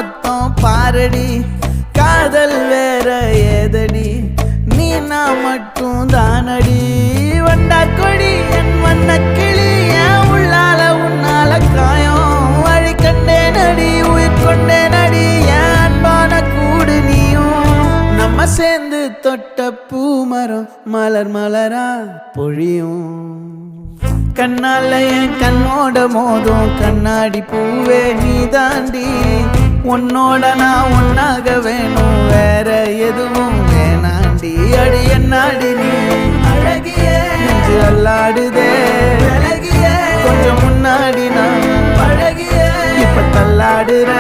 மொத்தம் பாரடி காதல் வேற ஏதடி நீ நான் மட்டும் தானடி வண்டா கொடி என் வண்ண கிளி என் உள்ளால உன்னால காயம் வழி கண்டே நடி உயிர் கொண்டே நடி என் அன்பான கூடு நீயும் நம்ம சேர்ந்து தொட்ட பூமரம் மலர் மலரா பொழியும் கண்ணால என் கண்ணோட மோதும் கண்ணாடி பூவே நீ தாண்டி உன்னோட நான் ஒன்னாக வேணும் வேற எதுவும் வேணாண்டி அடி என்னாடி நீ அழகிய நெஞ்சு அல்லாடுதே அழகிய கொஞ்சம் முன்னாடி நான் அழகிய இப்ப தள்ளாடுற